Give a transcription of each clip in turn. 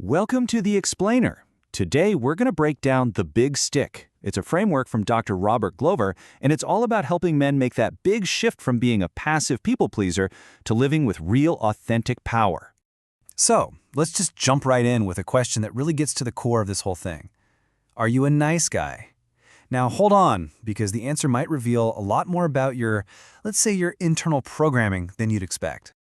Welcome to The Explainer. Today, we're going to break down The Big Stick. It's a framework from Dr. Robert Glover, and it's all about helping men make that big shift from being a passive people pleaser to living with real, authentic power. So, let's just jump right in with a question that really gets to the core of this whole thing. Are you a nice guy? Now, hold on, because the answer might reveal a lot more about let's say your internal programming than you'd expect.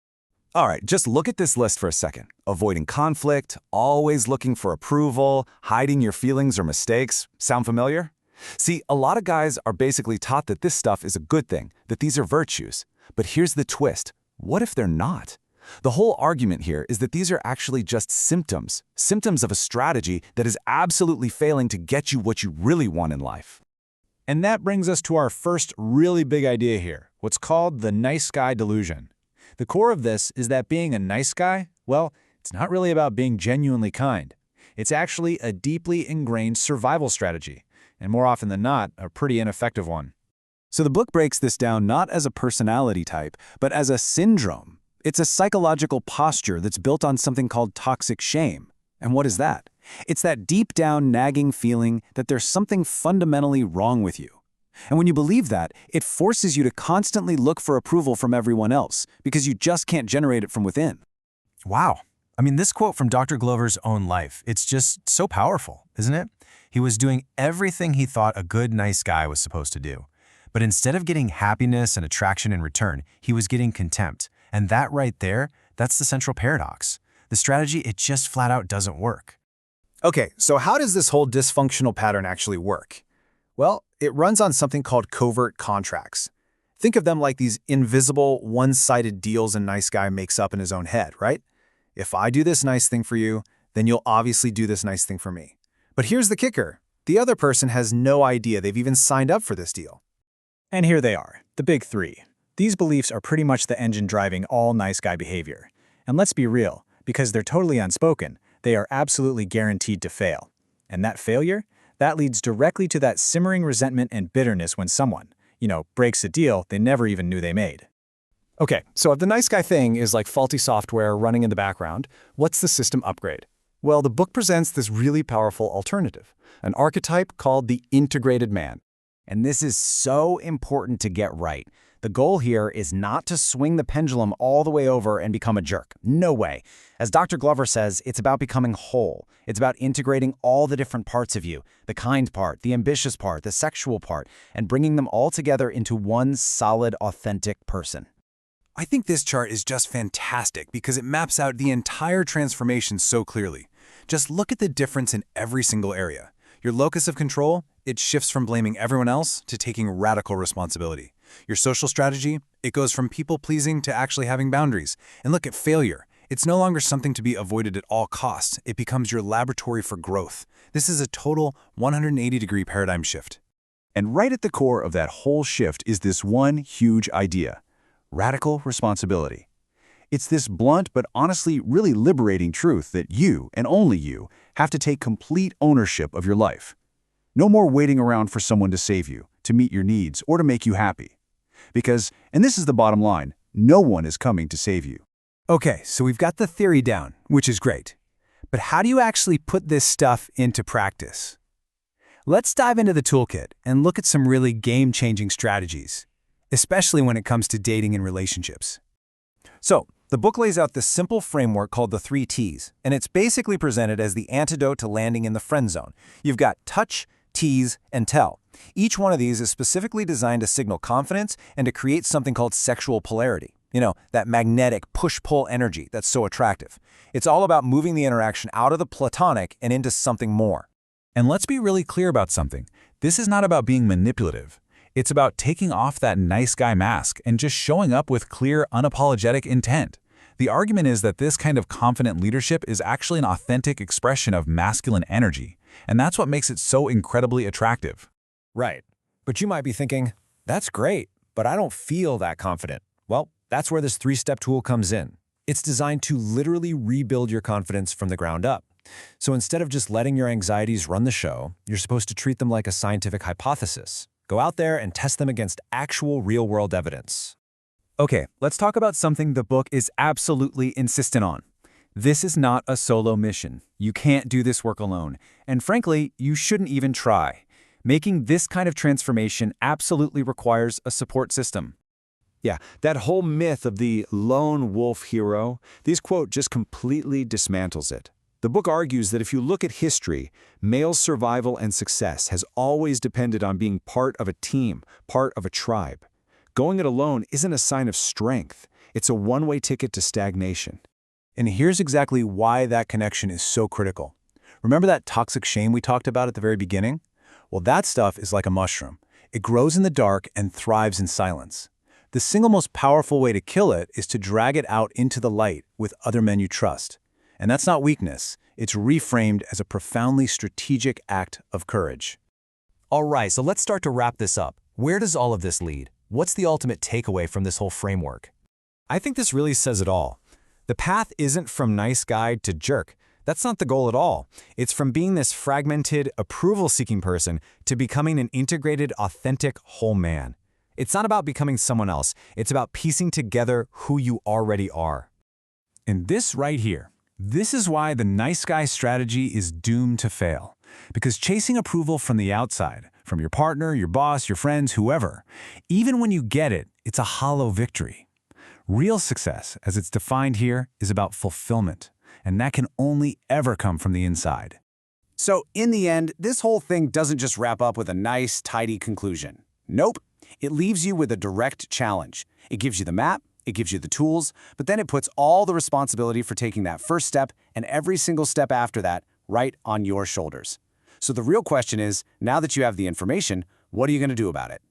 All right, just look at this list for a second. Avoiding conflict, always looking for approval, hiding your feelings or mistakes. Sound familiar? See, a lot of guys are basically taught that this stuff is a good thing, that these are virtues. But here's the twist. What if they're not? The whole argument here is that these are actually just symptoms of a strategy that is absolutely failing to get you what you really want in life. And that brings us to our first really big idea here, what's called the nice guy delusion. The core of this is that being a nice guy, well, it's not really about being genuinely kind. It's actually a deeply ingrained survival strategy, and more often than not, a pretty ineffective one. So the book breaks this down not as a personality type, but as a syndrome. It's a psychological posture that's built on something called toxic shame. And what is that? It's that deep down nagging feeling that there's something fundamentally wrong with you. And when you believe that, it forces you to constantly look for approval from everyone else, because you just can't generate it from within. Wow. I mean, this quote from Dr. Glover's own life, it's just so powerful, isn't it? He was doing everything he thought a good, nice guy was supposed to do. But instead of getting happiness and attraction in return, he was getting contempt. And that right there, that's the central paradox. The strategy, it just flat out doesn't work. Okay, so how does this whole dysfunctional pattern actually work? Well, it runs on something called covert contracts. Think of them like these invisible, one-sided deals a nice guy makes up in his own head, right? If I do this nice thing for you, then you'll obviously do this nice thing for me. But here's the kicker. The other person has no idea they've even signed up for this deal. And here they are, the big three. These beliefs are pretty much the engine driving all nice guy behavior. And let's be real, because they're totally unspoken, they are absolutely guaranteed to fail. And that failure? That leads directly to that simmering resentment and bitterness when someone, breaks a deal they never even knew they made. Okay, so if the nice guy thing is like faulty software running in the background, what's the system upgrade? Well, the book presents this really powerful alternative, an archetype called the integrated man. And this is so important to get right. The goal here is not to swing the pendulum all the way over and become a jerk. No way. As Dr. Glover says, it's about becoming whole. It's about integrating all the different parts of you, the kind part, the ambitious part, the sexual part, and bringing them all together into one solid, authentic person. I think this chart is just fantastic because it maps out the entire transformation so clearly. Just look at the difference in every single area. Your locus of control, it shifts from blaming everyone else to taking radical responsibility. Your social strategy, it goes from people-pleasing to actually having boundaries. And look at failure. It's no longer something to be avoided at all costs. It becomes your laboratory for growth. This is a total 180-degree paradigm shift. And right at the core of that whole shift is this one huge idea: radical responsibility. It's this blunt but honestly really liberating truth that you, and only you, have to take complete ownership of your life. No more waiting around for someone to save you, to meet your needs, or to make you happy. Because, and this is the bottom line, no one is coming to save you. Okay, so we've got the theory down, which is great. But how do you actually put this stuff into practice? Let's dive into the toolkit and look at some really game-changing strategies, especially when it comes to dating and relationships. So, the book lays out this simple framework called the 3 T's, and it's basically presented as the antidote to landing in the friend zone. You've got touch, tease, and tell. Each one of these is specifically designed to signal confidence and to create something called sexual polarity. That magnetic push-pull energy that's so attractive. It's all about moving the interaction out of the platonic and into something more. And let's be really clear about something. This is not about being manipulative. It's about taking off that nice guy mask and just showing up with clear, unapologetic intent. The argument is that this kind of confident leadership is actually an authentic expression of masculine energy, and that's what makes it so incredibly attractive. Right. But you might be thinking, that's great, but I don't feel that confident. Well, that's where this 3-step tool comes in. It's designed to literally rebuild your confidence from the ground up. So instead of just letting your anxieties run the show, you're supposed to treat them like a scientific hypothesis. Go out there and test them against actual real-world evidence. Okay, let's talk about something the book is absolutely insistent on: This is not a solo mission. You can't do this work alone. And frankly, you shouldn't even try. Making this kind of transformation absolutely requires a support system. Yeah, that whole myth of the lone wolf hero, this quote just completely dismantles it. The book argues that if you look at history, male survival and success has always depended on being part of a team, part of a tribe. Going it alone isn't a sign of strength. It's a one-way ticket to stagnation. And here's exactly why that connection is so critical. Remember that toxic shame we talked about at the very beginning? Well, that stuff is like a mushroom. It grows in the dark and thrives in silence. The single most powerful way to kill it is to drag it out into the light with other men you trust. And that's not weakness. It's reframed as a profoundly strategic act of courage. All right, so let's start to wrap this up. Where does all of this lead? What's the ultimate takeaway from this whole framework? I think this really says it all. The path isn't from nice guy to jerk. That's not the goal at all. It's from being this fragmented, approval-seeking person to becoming an integrated, authentic, whole man. It's not about becoming someone else. It's about piecing together who you already are. And this right here, this is why the nice guy strategy is doomed to fail. Because chasing approval from the outside, from your partner, your boss, your friends, whoever, even when you get it, it's a hollow victory. Real success, as it's defined here, is about fulfillment, and that can only ever come from the inside. So, in the end, this whole thing doesn't just wrap up with a nice, tidy conclusion. Nope. It leaves you with a direct challenge. It gives you the map, it gives you the tools, but then it puts all the responsibility for taking that first step and every single step after that right on your shoulders. So the real question is, now that you have the information, what are you going to do about it?